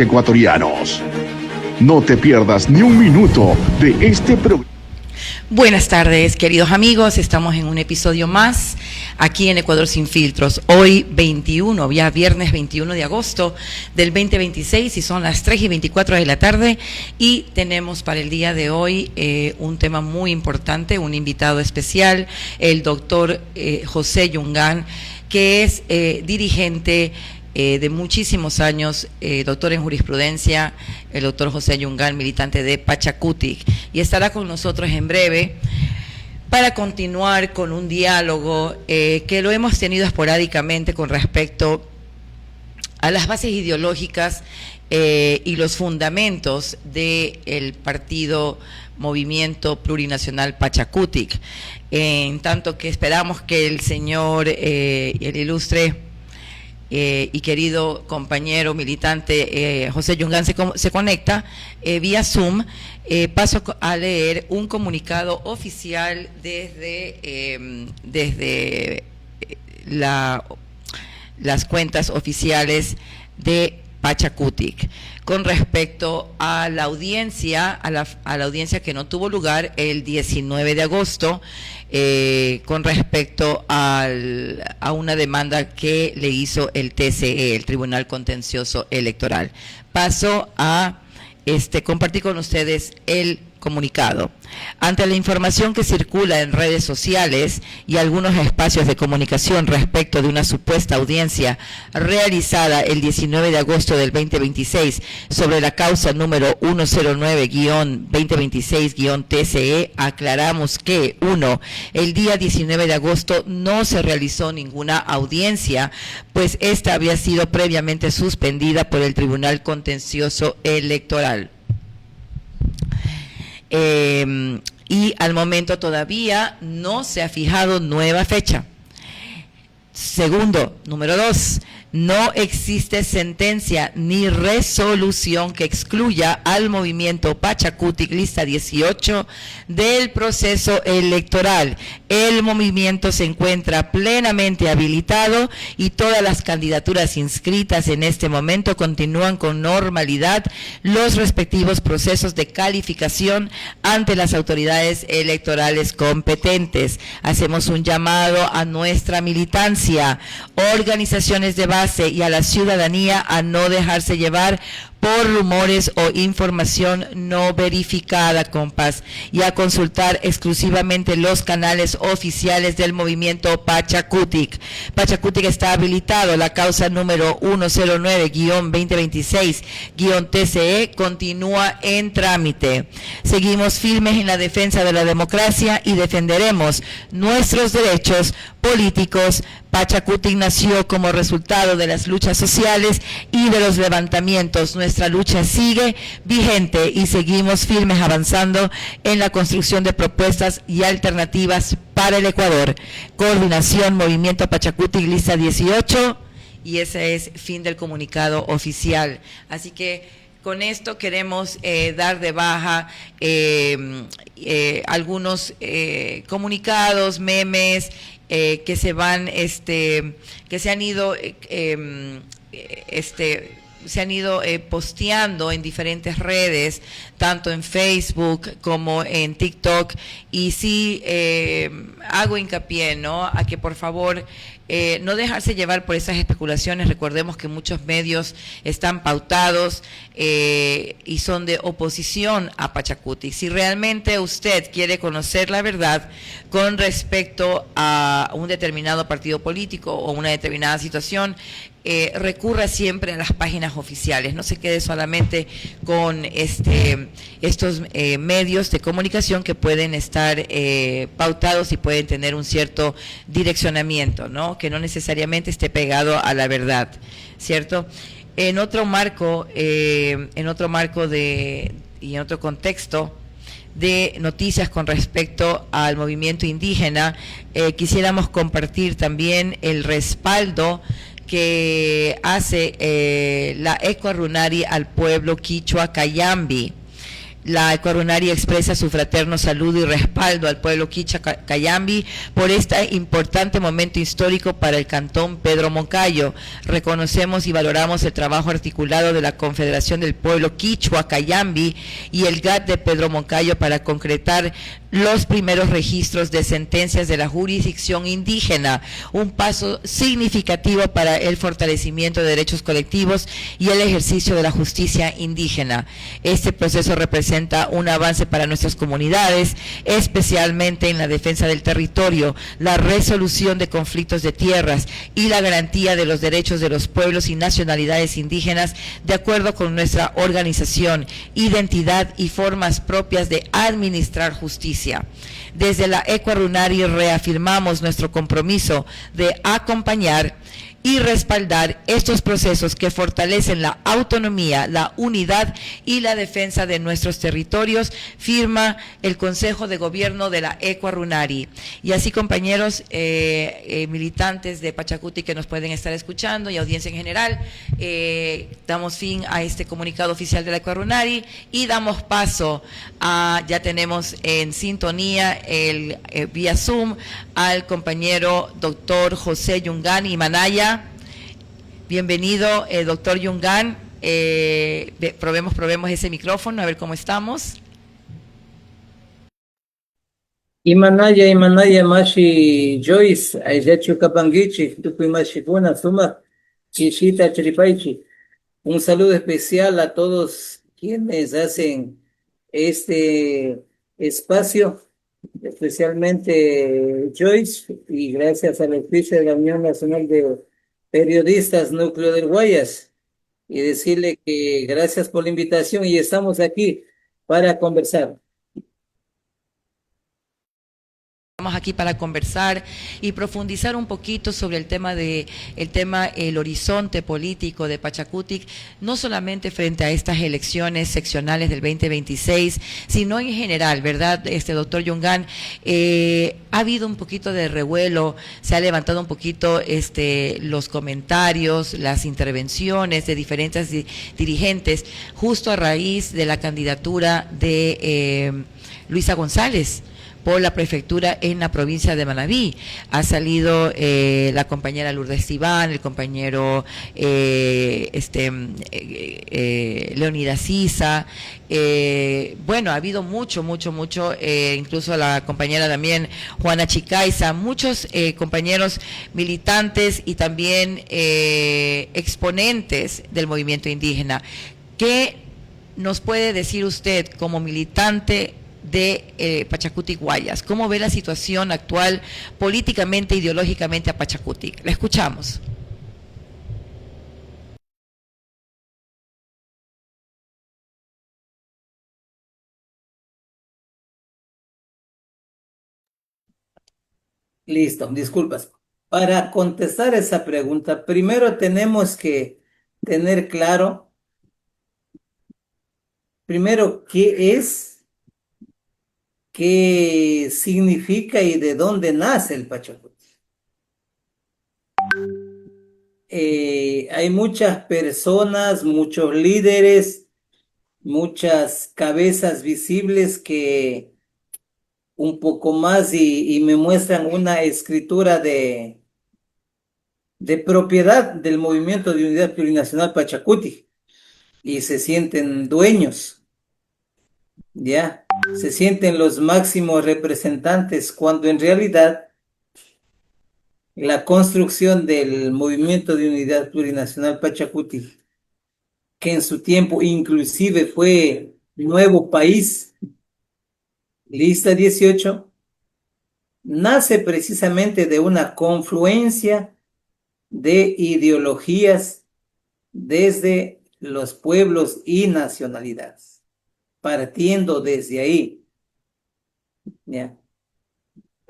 Ecuatorianos. No te pierdas ni un minuto de este programa. Buenas tardes, queridos amigos. Estamos en un episodio más aquí en Ecuador Sin Filtros. Hoy 21, ya viernes 21 de agosto del 2026 y son las 3:24 de la tarde y tenemos para el día de hoy un tema muy importante, un invitado especial, el doctor José Yungán, que es dirigente de muchísimos años, doctor en jurisprudencia, el doctor José Yungán, militante de Pachakutik, y estará con nosotros en breve para continuar con un diálogo que lo hemos tenido esporádicamente con respecto a las bases ideológicas y los fundamentos del partido Movimiento Plurinacional Pachakutik, en tanto que esperamos que el señor y el ilustre y querido compañero militante José Yungán se conecta vía Zoom. Paso a leer un comunicado oficial desde las cuentas oficiales de Pachakutik con respecto a la audiencia, a la audiencia que no tuvo lugar el 19 de agosto con respecto a una demanda que le hizo el TCE, el Tribunal Contencioso Electoral. Paso a compartir con ustedes el comunicado. Ante la información que circula en redes sociales y algunos espacios de comunicación respecto de una supuesta audiencia realizada el 19 de agosto del 2026 sobre la causa número 109-2026-TCE, aclaramos que 1. El día 19 de agosto no se realizó ninguna audiencia, pues esta había sido previamente suspendida por el Tribunal Contencioso Electoral. Y al momento todavía no se ha fijado nueva fecha. Segundo, número 2, no existe sentencia ni resolución que excluya al movimiento Pachakutik lista 18 del proceso electoral. El movimiento se encuentra plenamente habilitado y todas las candidaturas inscritas en este momento continúan con normalidad los respectivos procesos de calificación ante las autoridades electorales competentes. Hacemos un llamado a nuestra militancia, organizaciones de base y a la ciudadanía a no dejarse llevar por rumores o información no verificada, compas, y a consultar exclusivamente los canales oficiales del movimiento Pachakutik. Pachakutik está habilitado, la causa número 109-2026-TCE continúa en trámite. Seguimos firmes en la defensa de la democracia y defenderemos nuestros derechos políticos. Pachakutik nació como resultado de las luchas sociales y de los levantamientos. Nuestra lucha sigue vigente y seguimos firmes avanzando en la construcción de propuestas y alternativas para el Ecuador. Coordinación Movimiento Pachakutik lista 18, y ese es fin del comunicado oficial. Así que con esto queremos dar de baja algunos comunicados, memes que se van, que se han ido posteando en diferentes redes, tanto en Facebook como en TikTok, y sí hago hincapié, ¿no?, a que por favor no dejarse llevar por esas especulaciones. Recordemos que muchos medios están pautados y son de oposición a Pachakutik. Si realmente usted quiere conocer la verdad con respecto a un determinado partido político o una determinada situación, recurra siempre a las páginas oficiales, no se quede solamente con estos medios de comunicación que pueden estar pautados y pueden tener un cierto direccionamiento, ¿no?, que no necesariamente esté pegado a la verdad, ¿cierto? En otro marco y en otro contexto de noticias con respecto al movimiento indígena, quisiéramos compartir también el respaldo que hace la Ecuarunari al pueblo quichua Cayambi. La Ecuarunari expresa su fraterno saludo y respaldo al pueblo quichua Cayambi por este importante momento histórico para el cantón Pedro Moncayo. Reconocemos y valoramos el trabajo articulado de la Confederación del Pueblo Quichua Cayambi y el GAT de Pedro Moncayo para concretar los primeros registros de sentencias de la jurisdicción indígena, un paso significativo para el fortalecimiento de derechos colectivos y el ejercicio de la justicia indígena. Este proceso representa un avance para nuestras comunidades, especialmente en la defensa del territorio, la resolución de conflictos de tierras y la garantía de los derechos de los pueblos y nacionalidades indígenas de acuerdo con nuestra organización, identidad y formas propias de administrar justicia. Desde la Ecuarunari reafirmamos nuestro compromiso de acompañar y respaldar estos procesos que fortalecen la autonomía, la unidad y la defensa de nuestros territorios, firma el Consejo de Gobierno de la Ecuarunari. Y así, compañeros militantes de Pachacuti que nos pueden estar escuchando y audiencia en general, damos fin a este comunicado oficial de la Ecuarunari y damos paso a, ya tenemos en sintonía el vía Zoom al compañero doctor José Yungán Imanaya. Bienvenido, doctor Yungán. Probemos ese micrófono, a ver cómo estamos. Imanaya, Mashi Joyce, Ayachu Kapangichi, Tupi Mashipuna, Suma, Chishita Chiripaichi. Un saludo especial a todos quienes hacen este espacio, especialmente Joyce, y gracias al oficio de la Unión Nacional de Periodistas Núcleo del Guayas, y decirle que gracias por la invitación y estamos aquí para conversar. Estamos aquí para conversar y profundizar un poquito sobre el horizonte político de Pachacutic, no solamente frente a estas elecciones seccionales del 2026, sino en general, ¿verdad? Doctor Yungán, ha habido un poquito de revuelo, se ha levantado un poquito los comentarios, las intervenciones de diferentes dirigentes, justo a raíz de la candidatura de Luisa González por la prefectura en la provincia de Manabí. Ha salido la compañera Lourdes Iván, el compañero Leonidas Sisa. Bueno, ha habido mucho, incluso la compañera también Juana Chicaiza, muchos compañeros militantes y también exponentes del movimiento indígena. ¿Qué nos puede decir usted como militante de Pachacutic Guayas? ¿Cómo ve la situación actual políticamente, ideológicamente a Pachacutic? La escuchamos. Listo, disculpas. Para contestar esa pregunta, primero tenemos que tener claro, primero, qué es, qué significa y de dónde nace el Pachacuti. Hay muchas personas, muchos líderes, muchas cabezas visibles que un poco más y me muestran una escritura de propiedad del Movimiento de Unidad Plurinacional Pachacuti y se sienten dueños, ¿ya? Se sienten los máximos representantes cuando en realidad la construcción del Movimiento de Unidad Plurinacional Pachacuti, que en su tiempo inclusive fue Nuevo País, lista 18, nace precisamente de una confluencia de ideologías desde los pueblos y nacionalidades, partiendo desde ahí, ¿ya?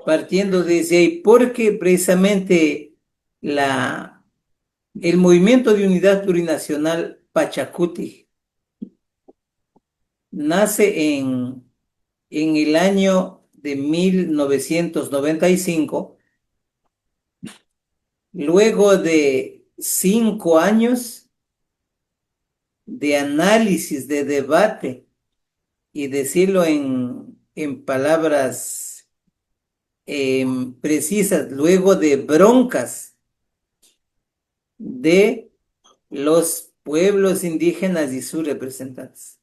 Partiendo desde ahí, porque precisamente el Movimiento de Unidad Plurinacional Pachacuti nace en el año de 1995, luego de 5 años de análisis, de debate y decirlo en palabras precisas, luego de broncas de los pueblos indígenas y sus representantes.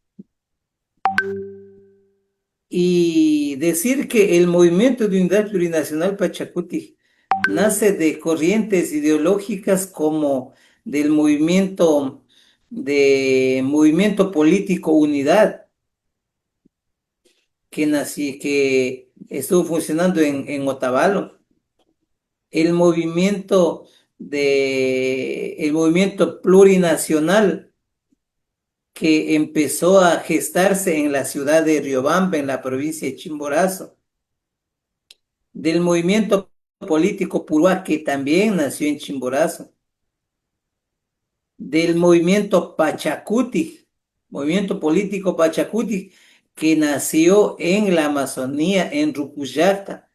Y decir que el movimiento de unidad plurinacional Pachacuti nace de corrientes ideológicas como del movimiento político Unidad, que estuvo funcionando en Otavalo, el movimiento plurinacional que empezó a gestarse en la ciudad de Riobamba, en la provincia de Chimborazo, del movimiento político Purúa, que también nació en Chimborazo, del movimiento político Pachacuti, que nació en la Amazonía, en Rucuyacta,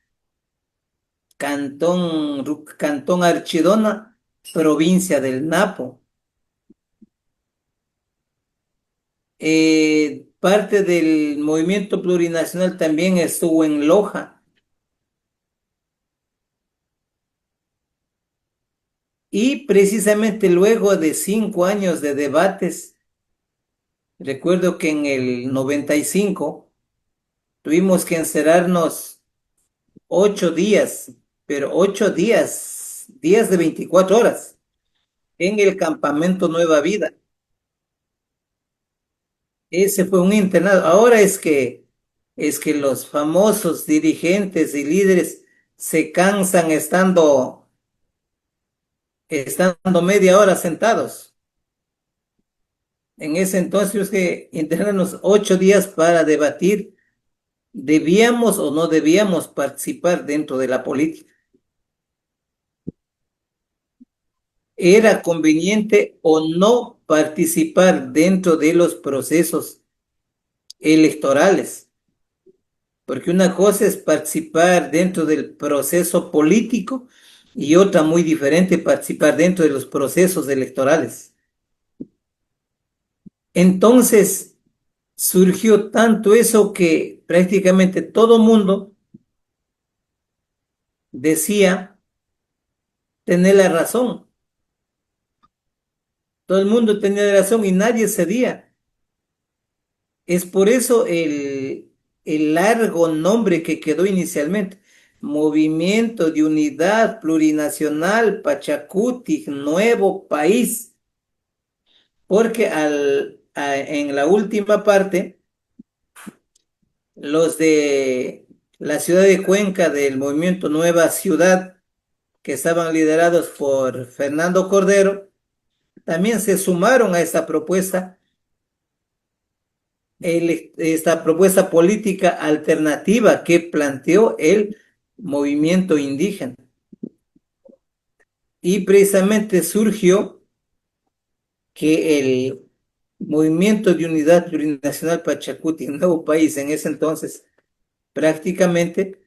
Cantón Archidona, provincia del Napo. Parte del movimiento plurinacional también estuvo en Loja. Y precisamente luego de 5 años de debates, recuerdo que en el 95 tuvimos que encerrarnos 8 días, pero 8 días, días de 24 horas, en el campamento Nueva Vida. Ese fue un internado. Ahora es que los famosos dirigentes y líderes se cansan estando media hora sentados. En ese entonces tuvimos que internarnos 8 días para debatir, ¿debíamos o no debíamos participar dentro de la política? ¿Era conveniente o no participar dentro de los procesos electorales? Porque una cosa es participar dentro del proceso político y otra muy diferente, participar dentro de los procesos electorales. Entonces surgió tanto eso que prácticamente todo mundo decía tener la razón. Todo el mundo tenía la razón y nadie cedía. Es por eso el largo nombre que quedó inicialmente: Movimiento de Unidad Plurinacional Pachacuti, Nuevo País, porque en la última parte, los de la ciudad de Cuenca del movimiento Nueva Ciudad, que estaban liderados por Fernando Cordero, también se sumaron a esta propuesta política alternativa que planteó el movimiento indígena. Y precisamente surgió que el movimiento de unidad plurinacional Pachacuti, Nuevo País, en ese entonces, prácticamente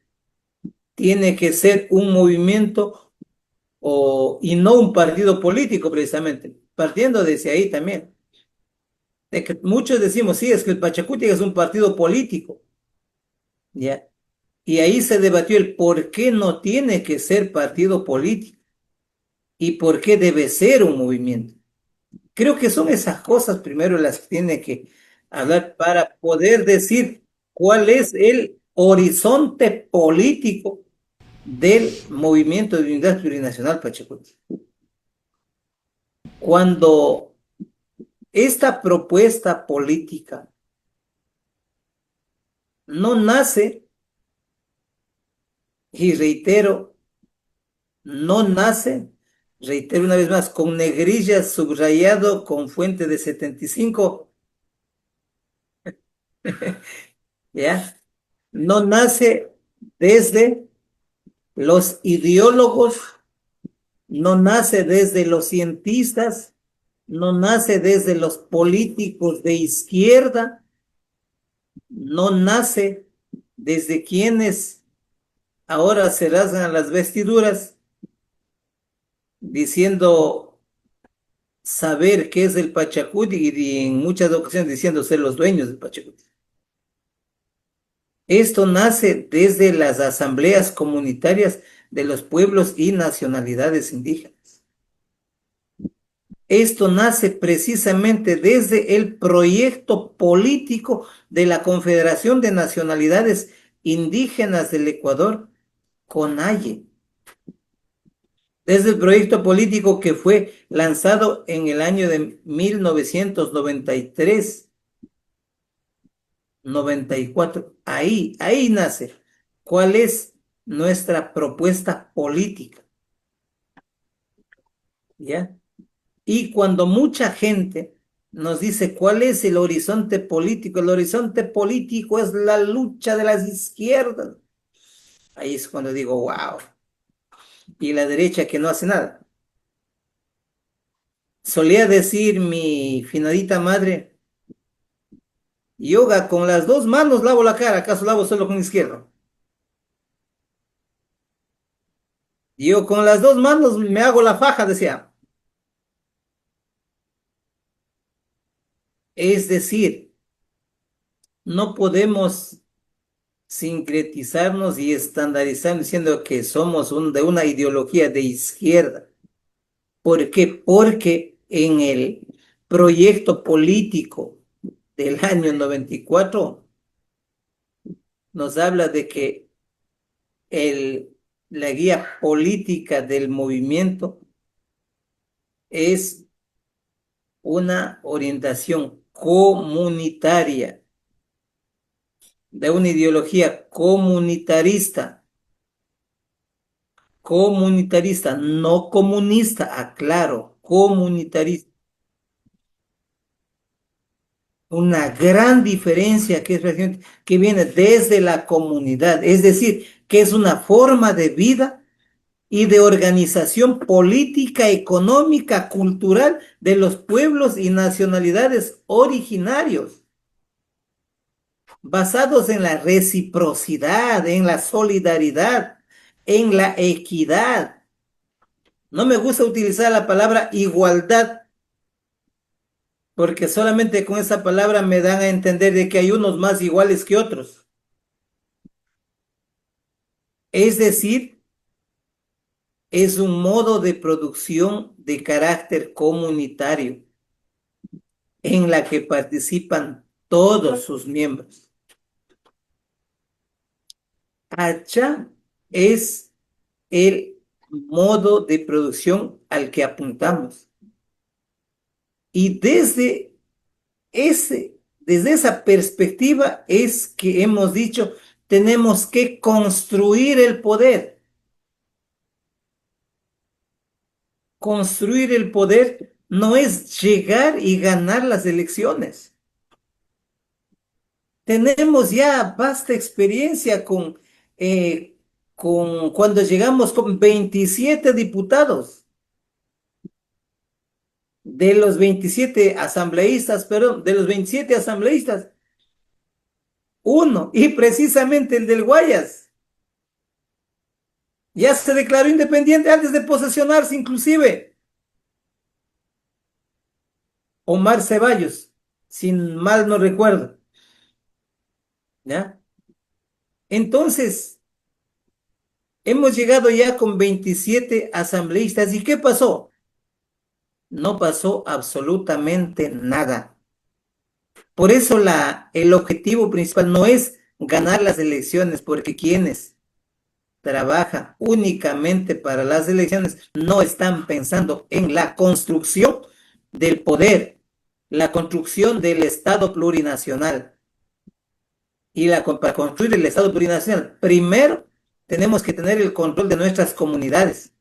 tiene que ser un movimiento y no un partido político, precisamente, partiendo desde ahí también. De que muchos decimos, sí, es que el Pachacuti es un partido político, ¿ya? Y ahí se debatió el por qué no tiene que ser partido político y por qué debe ser un movimiento. Creo que son esas cosas primero las que tiene que hablar para poder decir cuál es el horizonte político del movimiento de unidad plurinacional Pachacuti. Cuando esta propuesta política no nace, y reitero una vez más, con negrillas subrayado con fuente de 75, ¿ya? No nace desde los ideólogos, no nace desde los cientistas, no nace desde los políticos de izquierda, no nace desde quienes ahora se rasgan las vestiduras diciendo saber qué es el Pachacuti y en muchas ocasiones diciendo ser los dueños del Pachacuti. Esto nace desde las asambleas comunitarias de los pueblos y nacionalidades indígenas. Esto nace precisamente desde el proyecto político de la Confederación de Nacionalidades Indígenas del Ecuador, CONAIE. Desde el proyecto político que fue lanzado en el año de 1993, 94. Ahí nace. ¿Cuál es nuestra propuesta política? ¿Ya? Y cuando mucha gente nos dice cuál es el horizonte político, el horizonte político es la lucha de las izquierdas. Ahí es cuando digo, wow. Y la derecha que no hace nada. Solía decir mi finadita madre, yoga, con las dos manos lavo la cara, ¿acaso lavo solo con la izquierda? Yo con las dos manos me hago la faja, decía. Es decir, no podemos sincretizarnos y estandarizar diciendo que somos de una ideología de izquierda. ¿Por qué? Porque en el proyecto político del año 94 nos habla de que el, la guía política del movimiento es una orientación comunitaria, de una ideología comunitarista, no comunista, aclaro, comunitarista. Una gran diferencia que es que viene desde la comunidad, es decir, que es una forma de vida y de organización política, económica, cultural de los pueblos y nacionalidades originarios, basados en la reciprocidad, en la solidaridad, en la equidad. No me gusta utilizar la palabra igualdad porque solamente con esa palabra me dan a entender de que hay unos más iguales que otros. Es decir, es un modo de producción de carácter comunitario en la que participan todos sus miembros. Allá es el modo de producción al que apuntamos. Y desde esa perspectiva es que hemos dicho, tenemos que construir el poder. Construir el poder no es llegar y ganar las elecciones. Tenemos ya vasta experiencia con cuando llegamos con 27 diputados. De los 27 asambleístas, perdón, de los 27 asambleístas, uno, y precisamente el del Guayas, ya se declaró independiente antes de posesionarse inclusive. Omar Ceballos, sin mal no recuerdo, ¿ya? Entonces, hemos llegado ya con 27 asambleístas. ¿Y qué pasó? No pasó absolutamente nada. Por eso el objetivo principal no es ganar las elecciones, porque quienes trabajan únicamente para las elecciones no están pensando en la construcción del poder, la construcción del Estado plurinacional. Y para construir el Estado plurinacional, primero tenemos que tener el control de nuestras comunidades.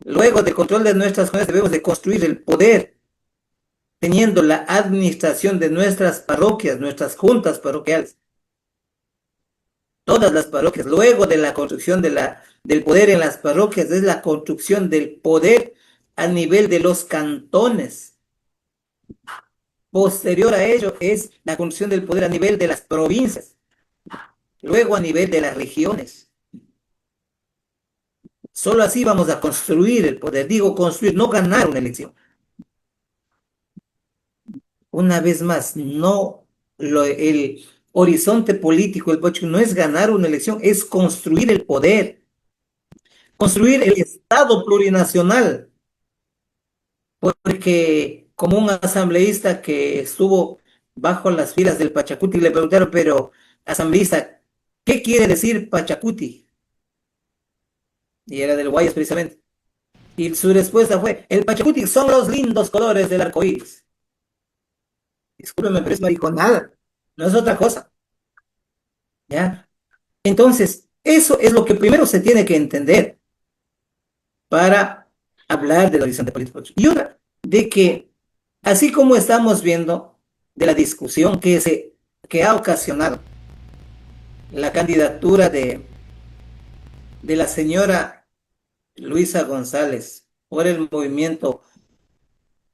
Luego del control de nuestras comunidades debemos de construir el poder, teniendo la administración de nuestras parroquias, nuestras juntas parroquiales, todas las parroquias. Luego de la construcción del poder en las parroquias es la construcción del poder a nivel de los cantones. Posterior a ello es la construcción del poder a nivel de las provincias, luego a nivel de las regiones. Solo así vamos a construir el poder. Digo construir, no ganar una elección. Una vez más, no el horizonte político del Pachacuti no es ganar una elección, es construir el poder, construir el Estado plurinacional, porque como un asambleísta que estuvo bajo las filas del Pachacuti le preguntaron, pero asambleísta, ¿qué quiere decir Pachacuti? Y era del Guayas precisamente. Y su respuesta fue, el Pachacuti son los lindos colores del arco iris. Discúlpeme, pero es mariconada, no es otra cosa, ¿ya? Entonces, eso es lo que primero se tiene que entender para hablar del horizonte político. Y otra, de que así como estamos viendo de la discusión que ha ocasionado la candidatura de la señora Luisa González por el movimiento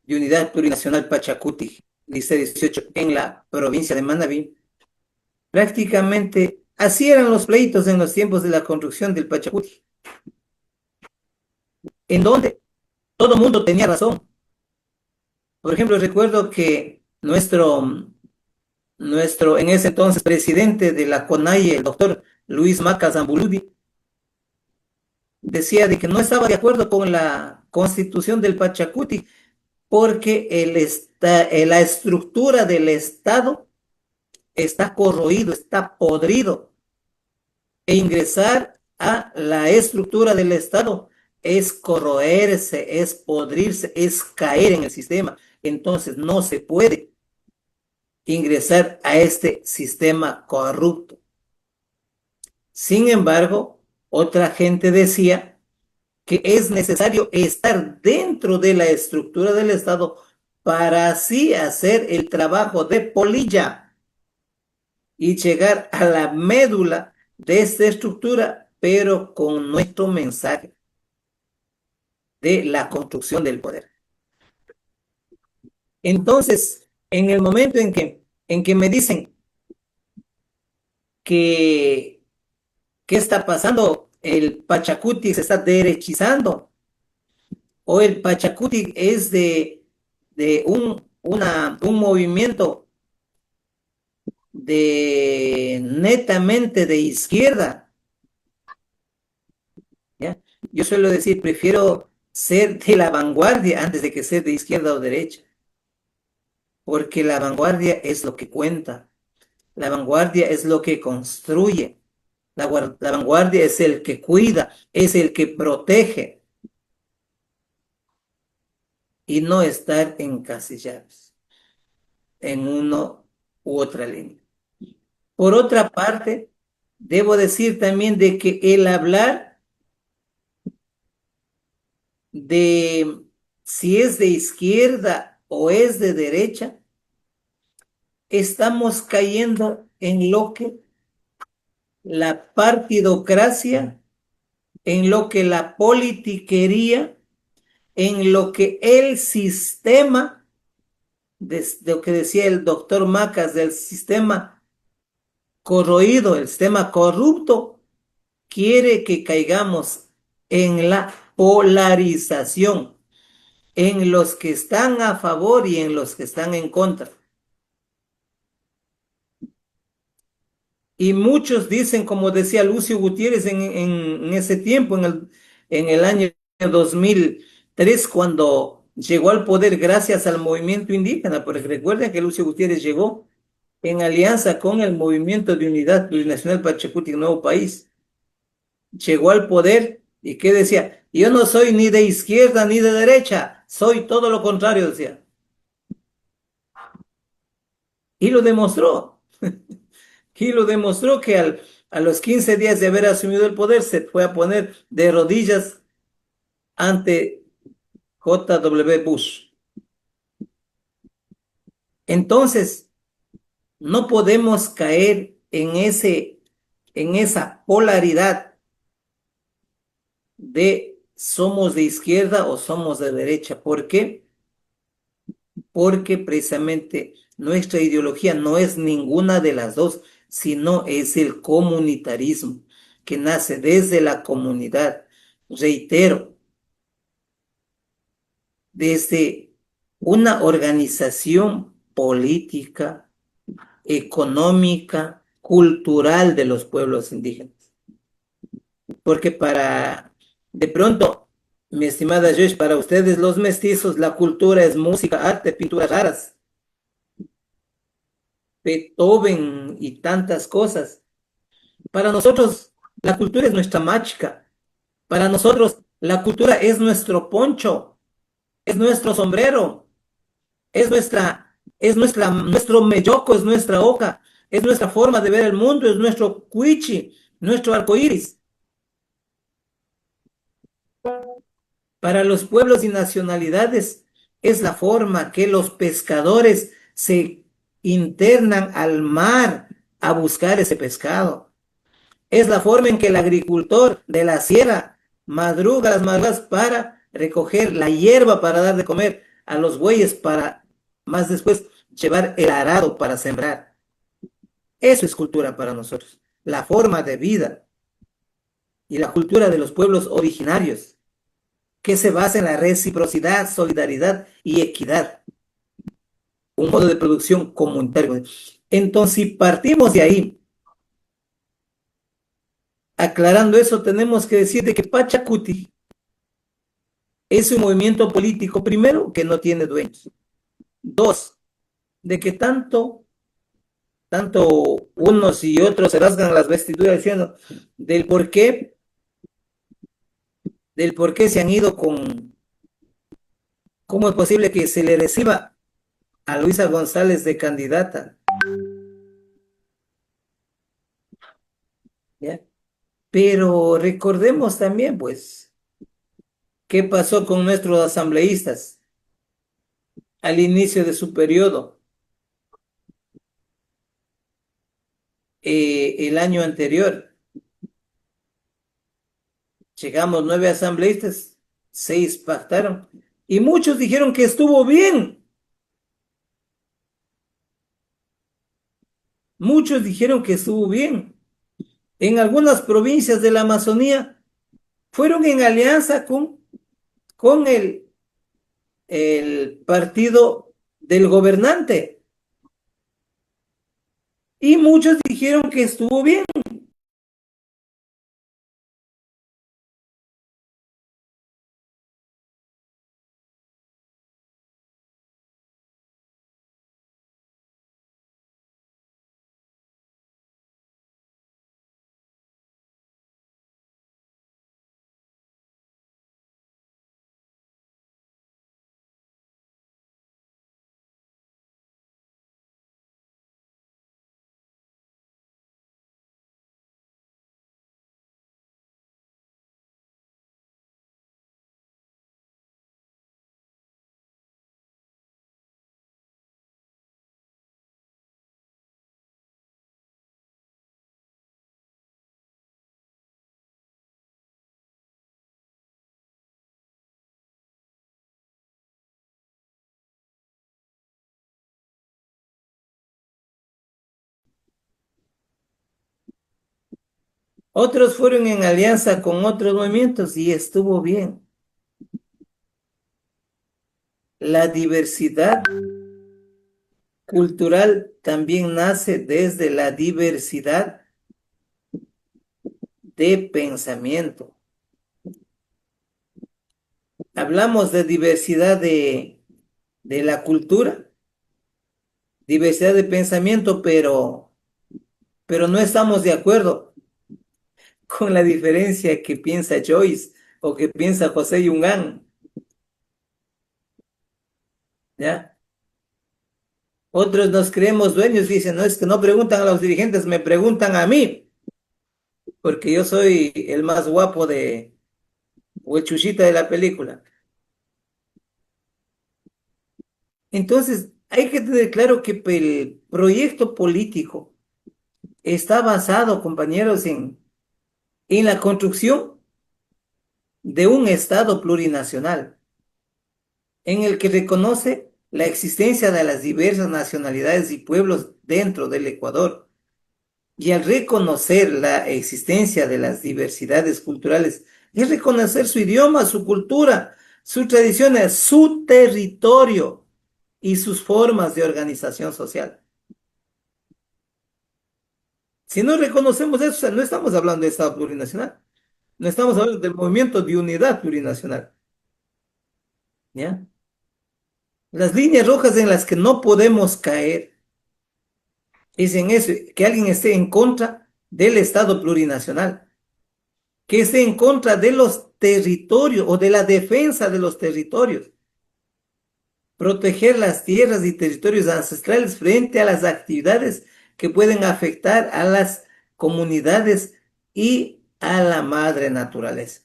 de unidad plurinacional Pachacuti, lista 18, en la provincia de Manabí, prácticamente así eran los pleitos en los tiempos de la construcción del Pachacuti, en donde todo el mundo tenía razón. Por ejemplo, recuerdo que en ese entonces presidente de la CONAIE, el doctor Luis Maca Zambuludi, decía de que no estaba de acuerdo con la constitución del Pachacuti porque la estructura del Estado está corroído, está podrido, e ingresar a la estructura del Estado es corroerse, es podrirse, es caer en el sistema. Entonces no se puede ingresar a este sistema corrupto. Sin embargo, otra gente decía que es necesario estar dentro de la estructura del Estado para así hacer el trabajo de polilla y llegar a la médula de esta estructura, pero con nuestro mensaje de la construcción del poder. Entonces, en el momento en que me dicen que ¿qué está pasando? El Pachacuti se está derechizando, o el Pachacuti es de un movimiento netamente de izquierda, ¿ya? Yo suelo decir, prefiero ser de la vanguardia antes de que ser de izquierda o derecha, porque la vanguardia es lo que cuenta, la vanguardia es lo que construye, la vanguardia es el que cuida, es el que protege, y no estar encasillados en uno u otra línea. Por otra parte, debo decir también de que el hablar de si es de izquierda o es de derecha, estamos cayendo en lo que la partidocracia, en lo que la politiquería, en lo que el sistema, de lo que decía el doctor Macas, del sistema corroído, el sistema corrupto, quiere que caigamos en la polarización, en los que están a favor y en los que están en contra. Y muchos dicen, como decía Lucio Gutiérrez en ese tiempo, en el año 2003, cuando llegó al poder gracias al movimiento indígena, porque recuerden que Lucio Gutiérrez llegó en alianza con el movimiento de unidad plurinacional Pachacuti, Nuevo País. Llegó al poder y ¿qué decía? Yo no soy ni de izquierda ni de derecha, soy todo lo contrario, decía. Y lo demostró. Y lo demostró que a los 15 días de haber asumido el poder se fue a poner de rodillas ante J.W. Bush. Entonces, no podemos caer en esa polaridad de somos de izquierda o somos de derecha. ¿Por qué? Porque precisamente nuestra ideología no es ninguna de las dos, sino es el comunitarismo, que nace desde la comunidad. Reitero, desde una organización política económica, cultural de los pueblos indígenas. Porque de pronto, mi estimada Joyce, para ustedes los mestizos, la cultura es música, arte, pinturas raras, Beethoven y tantas cosas. Para nosotros, la cultura es nuestra mágica. Para nosotros, la cultura es nuestro poncho, es nuestro sombrero, nuestro melloco, es nuestra hoja, es nuestra forma de ver el mundo, es nuestro cuichi, nuestro arco iris. Para los pueblos y nacionalidades es la forma que los pescadores se internan al mar a buscar ese pescado. Es la forma en que el agricultor de la sierra madruga las madrugadas para recoger la hierba para dar de comer a los bueyes para más después llevar el arado para sembrar. Eso es cultura para nosotros, la forma de vida y la cultura de los pueblos originarios, que se basa en la reciprocidad, solidaridad y equidad. Un modo de producción comunitario. Entonces, si partimos de ahí, aclarando eso, tenemos que decir de que Pachacuti es un movimiento político, primero, que no tiene dueños. Dos, de que tanto unos y otros se rasgan las vestiduras diciendo del por qué se han ido ¿cómo es posible que se le reciba a Luisa González de candidata? ¿Ya? Pero recordemos también, pues, qué pasó con nuestros asambleístas al inicio de su periodo, el año anterior. Llegamos 9 asambleístas, 6 pactaron, y muchos dijeron que estuvo bien. Muchos dijeron que estuvo bien. En algunas provincias de la Amazonía fueron en alianza con el partido del gobernante. Y muchos dijeron que estuvo bien. Otros fueron en alianza con otros movimientos y estuvo bien. La diversidad cultural también nace desde la diversidad de pensamiento. Hablamos de diversidad de la cultura, diversidad de pensamiento, pero no estamos de acuerdo con la diferencia que piensa Joyce o que piensa José Yungán. ¿Ya? Otros nos creemos dueños, dicen, no, es que no preguntan a los dirigentes, me preguntan a mí, porque yo soy el más guapo o el chuchita de la película. Entonces, hay que tener claro que el proyecto político está basado, compañeros, en la construcción de un Estado plurinacional, en el que reconoce la existencia de las diversas nacionalidades y pueblos dentro del Ecuador. Y al reconocer la existencia de las diversidades culturales, es reconocer su idioma, su cultura, sus tradiciones, su territorio y sus formas de organización social. Si no reconocemos eso, o sea, no estamos hablando de Estado plurinacional, no estamos hablando del movimiento de unidad plurinacional, ¿ya? Las líneas rojas en las que no podemos caer es en eso, que alguien esté en contra del Estado plurinacional, que esté en contra de los territorios o de la defensa de los territorios, proteger las tierras y territorios ancestrales frente a las actividades que pueden afectar a las comunidades y a la madre naturaleza.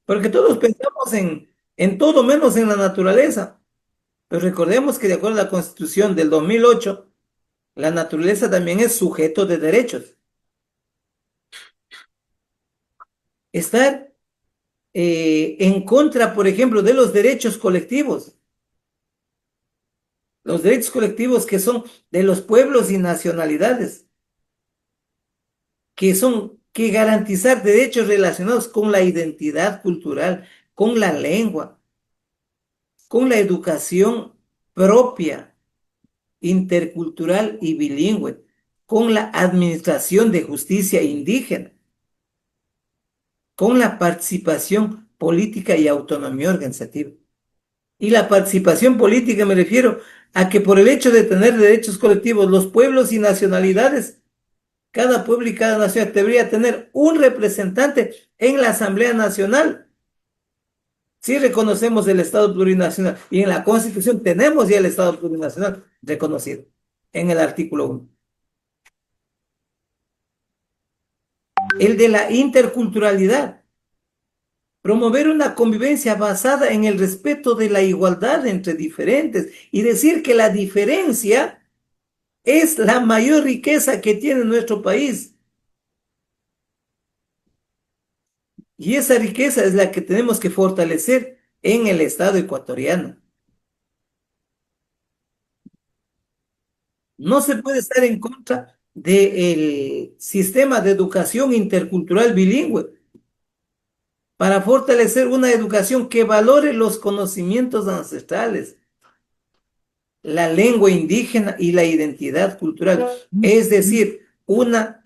Porque todos pensamos en todo menos en la naturaleza. Pero recordemos que de acuerdo a la Constitución del 2008, la naturaleza también es sujeto de derechos. Estar en contra, por ejemplo, de los derechos colectivos que son de los pueblos y nacionalidades, que garantizar derechos relacionados con la identidad cultural, con la lengua, con la educación propia, intercultural y bilingüe, con la administración de justicia indígena, con la participación política y autonomía organizativa. Y la participación política me refiero a que por el hecho de tener derechos colectivos, los pueblos y nacionalidades, cada pueblo y cada nación debería tener un representante en la Asamblea Nacional. Si reconocemos el Estado plurinacional y en la Constitución tenemos ya el Estado plurinacional reconocido en el artículo 1. El de la interculturalidad. Promover una convivencia basada en el respeto de la igualdad entre diferentes y decir que la diferencia es la mayor riqueza que tiene nuestro país. Y esa riqueza es la que tenemos que fortalecer en el Estado ecuatoriano. No se puede estar en contra del sistema de educación intercultural bilingüe para fortalecer una educación que valore los conocimientos ancestrales, la lengua indígena y la identidad cultural. Es decir, una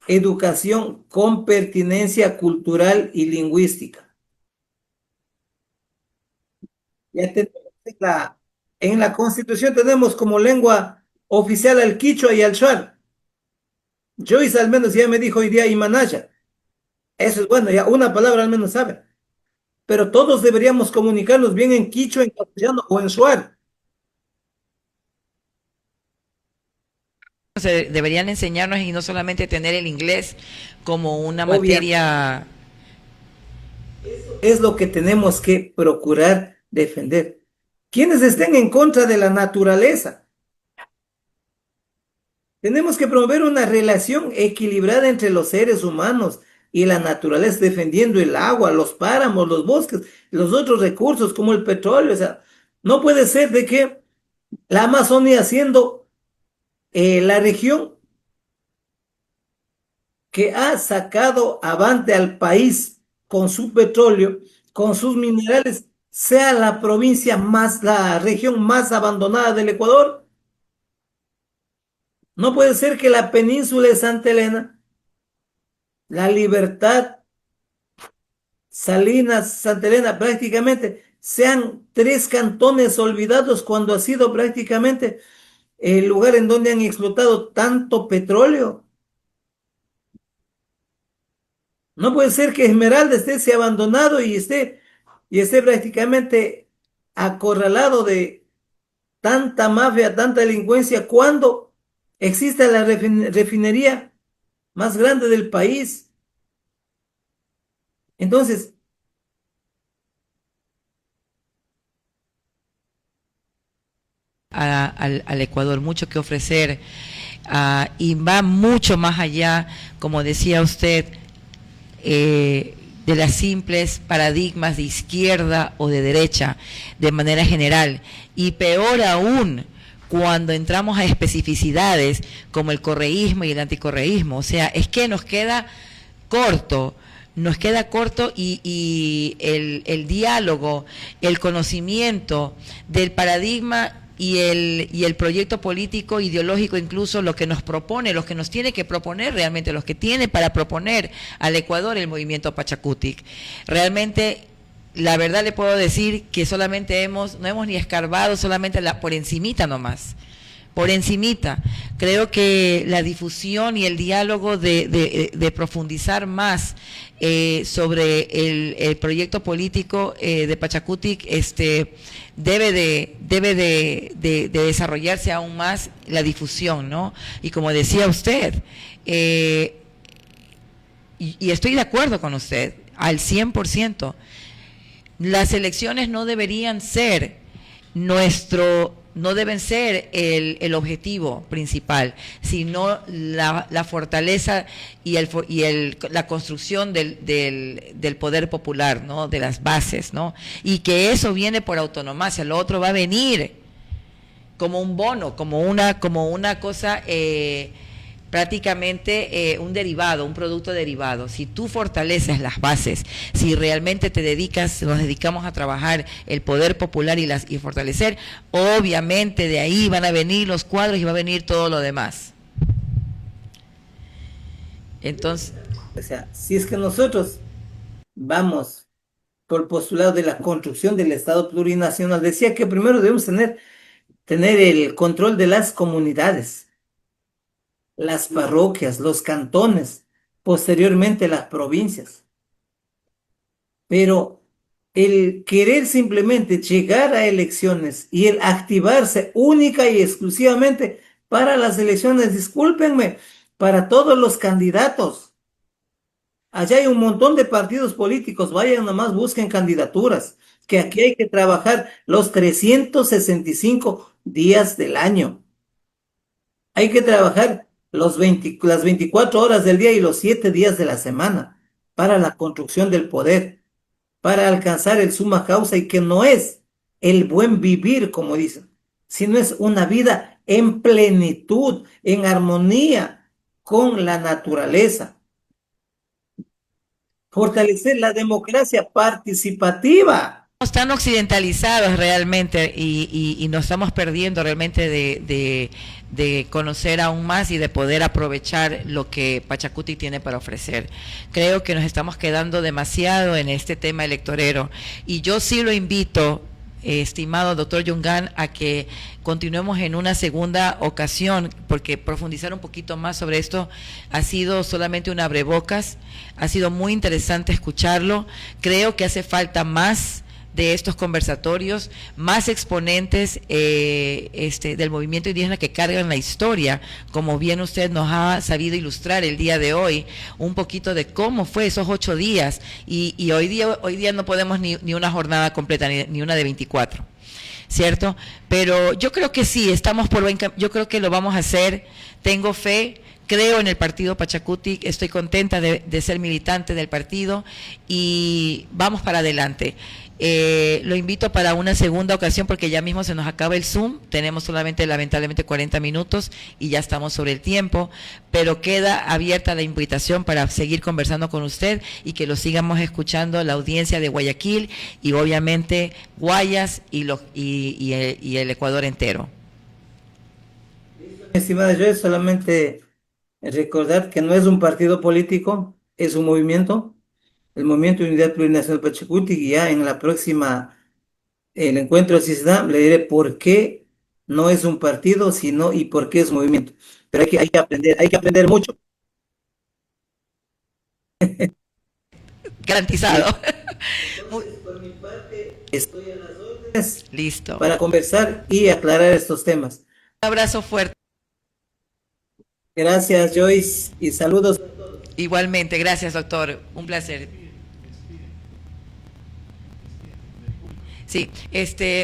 educación con pertinencia cultural y lingüística. Ya tenemos en la Constitución tenemos como lengua oficial al quichua y al shuar. Joyce al menos ya me dijo hoy día Imanaya. Eso es bueno, ya una palabra al menos sabe. Pero todos deberíamos comunicarnos bien en quichua, en castellano o en shuar. Deberían enseñarnos y no solamente tener el inglés como una Obviamente. materia. Es lo que tenemos que procurar defender. Quienes estén en contra de la naturaleza, tenemos que promover una relación equilibrada entre los seres humanos y la naturaleza, defendiendo el agua, los páramos, los bosques, los otros recursos como el petróleo. O sea, no puede ser de que la Amazonia siendo la región que ha sacado avante al país con su petróleo, con sus minerales, sea la provincia más, la región más abandonada del Ecuador. No puede ser que la península de Santa Elena, La Libertad, Salinas, Santa Elena, prácticamente sean 3 cantones olvidados cuando ha sido prácticamente el lugar en donde han explotado tanto petróleo. No puede ser que Esmeralda esté abandonado y esté prácticamente acorralado de tanta mafia, tanta delincuencia, cuando existe la refinería más grande del país. Entonces, Al Ecuador, mucho que ofrecer, y va mucho más allá, como decía usted, de las simples paradigmas de izquierda o de derecha, de manera general, y peor aún cuando entramos a especificidades como el correísmo y el anticorreísmo. O sea, es que nos queda corto y el diálogo, el conocimiento del paradigma y el proyecto político, ideológico, incluso lo que nos propone, los que nos tiene que proponer realmente, los que tiene para proponer al Ecuador el movimiento Pachakutik. Realmente, la verdad le puedo decir que solamente no hemos ni escarbado, solamente por encimita nomás. Por encimita. Creo que la difusión y el diálogo de profundizar más sobre el proyecto político de Pachakutik debe de desarrollarse aún más la difusión, ¿no? Y como decía usted, y estoy de acuerdo con usted al 100%, las elecciones no deberían ser no deben ser el objetivo principal, sino la fortaleza y la construcción del poder popular, ¿no? De las bases, ¿no? Y que eso viene por autonomía, lo otro va a venir como un bono, como una cosa prácticamente un derivado, un producto derivado. Si tú fortaleces las bases, si realmente nos dedicamos a trabajar el poder popular y fortalecer, obviamente de ahí van a venir los cuadros y va a venir todo lo demás. Entonces, O sea, si es que nosotros vamos por el postulado de la construcción del Estado plurinacional, decía que primero debemos tener el control de las comunidades, las parroquias, los cantones, posteriormente las provincias. Pero el querer simplemente llegar a elecciones y el activarse única y exclusivamente para las elecciones, discúlpenme, para todos los candidatos. Allá hay un montón de partidos políticos, vayan nomás, busquen candidaturas, que aquí hay que trabajar los 365 días del año. Hay que trabajar las 24 horas del día y los 7 días de la semana para la construcción del poder, para alcanzar el summa causa, y que no es el buen vivir, como dicen, sino es una vida en plenitud, en armonía con la naturaleza. Fortalecer la democracia participativa. están occidentalizados realmente y nos estamos perdiendo realmente de conocer aún más y de poder aprovechar lo que Pachakutik tiene para ofrecer. Creo que nos estamos quedando demasiado en este tema electorero y yo sí lo invito, estimado doctor Yungán, a que continuemos en una segunda ocasión, porque profundizar un poquito más sobre esto ha sido solamente un abrebocas, ha sido muy interesante escucharlo. Creo que hace falta más de estos conversatorios, más exponentes del movimiento indígena que cargan la historia, como bien usted nos ha sabido ilustrar el día de hoy, un poquito de cómo fue esos 8 días, y hoy día no podemos ni una jornada completa, ni una de 24, ¿cierto? Pero yo creo que sí, estamos por buen camino, yo creo que lo vamos a hacer, tengo fe. Creo en el partido Pachakutik, estoy contenta de ser militante del partido y vamos para adelante. Lo invito para una segunda ocasión porque ya mismo se nos acaba el Zoom, tenemos solamente lamentablemente 40 minutos y ya estamos sobre el tiempo, pero queda abierta la invitación para seguir conversando con usted y que lo sigamos escuchando la audiencia de Guayaquil y obviamente Guayas y el Ecuador entero. Estimada, yo solamente recordar que no es un partido político, es un movimiento, el Movimiento de Unidad Plurinacional Pachakutik, y ya en la próxima, el encuentro si se da, le diré por qué no es un partido, sino y por qué es un movimiento. Pero hay que aprender mucho. Garantizado. Entonces, por mi parte, estoy a las órdenes. Listo. Para conversar y aclarar estos temas. Un abrazo fuerte. Gracias, Joyce, y saludos. Igualmente, gracias, doctor. Un placer. Sí,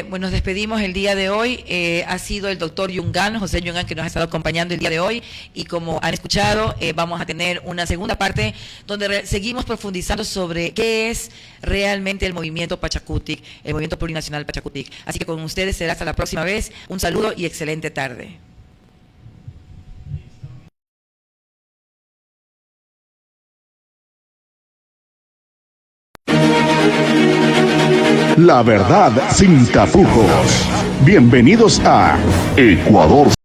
bueno, nos despedimos el día de hoy. Ha sido el doctor Yungán, José Yungán, que nos ha estado acompañando el día de hoy. Y como han escuchado, vamos a tener una segunda parte donde seguimos profundizando sobre qué es realmente el movimiento Pachakutik, el movimiento plurinacional Pachakutik. Así que con ustedes será hasta la próxima vez. Un saludo y excelente tarde. La verdad sin tapujos. Bienvenidos a Ecuador